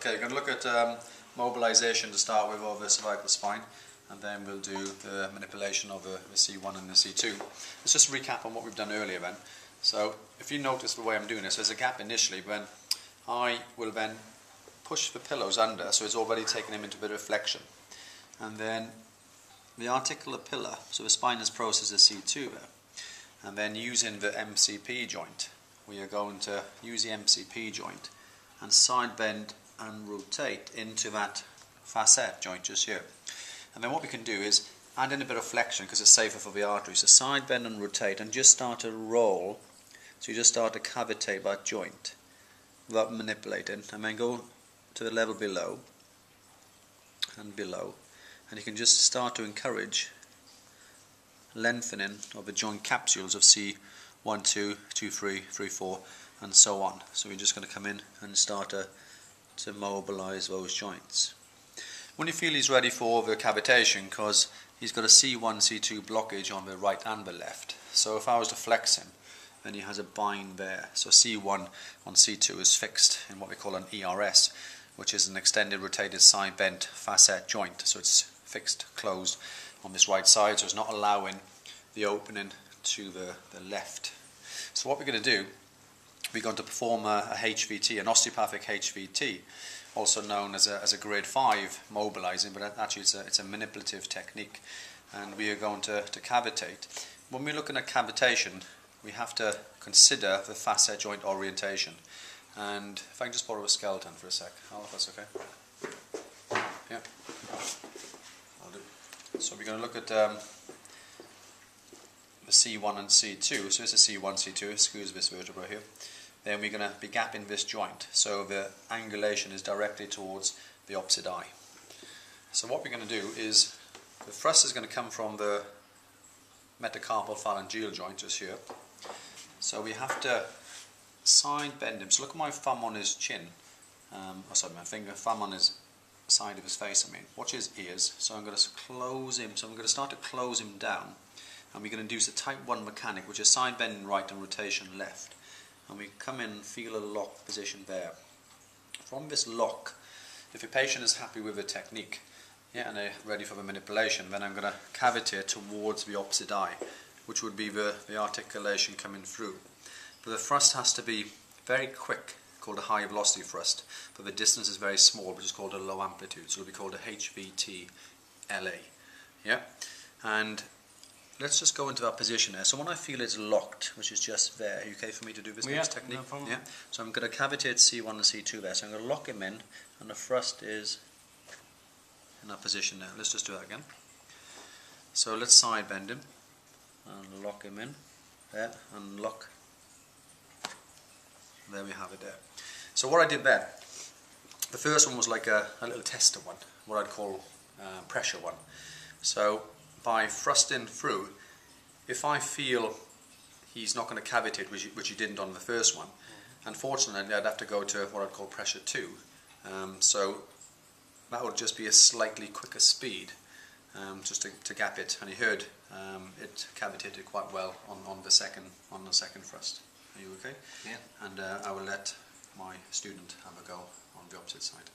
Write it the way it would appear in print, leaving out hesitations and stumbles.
Okay, we're going to look at mobilization to start with of the cervical spine, and then we'll do the manipulation of the C1 and the C2. Let's just recap on what we've done earlier then. So if you notice the way I'm doing this, there's a gap initially when I will then push the pillows under, so it's already taken him into a bit of flexion. And then the articular pillar, so the spine is processed as C2 there. And then using the MCP joint, we are going to use the MCP joint and side bend and rotate into that facet joint just here. And then what we can do is add in a bit of flexion because it's safer for the artery. So side bend and rotate and just start to roll. So you just start to cavitate that joint without manipulating, and then go to the level below and below. And you can just start to encourage lengthening of the joint capsules of C1, 2, 2, 3, 3, 4 and so on. So we're just going to come in and start to mobilize those joints. When you feel he's ready for the cavitation, because he's got a C1, C2 blockage on the right and the left. So if I was to flex him, then he has a bind there. So C1 on C2 is fixed in what we call an ERS, which is an extended rotated side bent facet joint. So it's fixed, closed on this right side, so it's not allowing the opening to the left. So what we're going to do, we're going to perform a HVT, an osteopathic HVT, also known as a grade 5 mobilizing, but actually it's a manipulative technique, and we are going to cavitate. When we're looking at cavitation, we have to consider the facet joint orientation. And if I can just borrow a skeleton for a sec, if that's okay. Yeah, I'll do. So we're going to look at the C1 and C2. So this is C1, C2, excuse this vertebra here. Then we're going to be gapping this joint, so the angulation is directly towards the opposite eye. So what we're going to do is, the thrust is going to come from the metacarpal phalangeal joint just here. So we have to side bend him. So look at my thumb on his chin. Thumb on his side of his face, watch his ears. So I'm going to close him, so I'm going to start to close him down. And we're going to use the type 1 mechanic, which is side bending right and rotation left. And we come in and feel a lock position there. From this lock, if your patient is happy with the technique, and they're ready for the manipulation, then I'm going to cavitate towards the opposite eye, which would be the articulation coming through. But the thrust has to be very quick, called a high velocity thrust, but the distance is very small, which is called a low amplitude, so it'll be called a HVT LA. And let's just go into that position there. So when I feel it's locked, which is just there, are you okay for me to do this next technique? No problem. So I'm going to cavitate C1 and C2 there. So I'm going to lock him in, and the thrust is in that position there. Let's just do that again. So let's side bend him and lock him in there and lock. There we have it there. So what I did there, the first one was like a little tester one, what I'd call pressure one. So by thrusting through, if I feel he's not going to cavitate, which he didn't on the first one, unfortunately I'd have to go to what I'd call pressure 2. So that would just be a slightly quicker speed, just to gap it. And you heard it cavitated quite well on the second thrust. Are you okay? Yeah. And I will let my student have a go on the opposite side.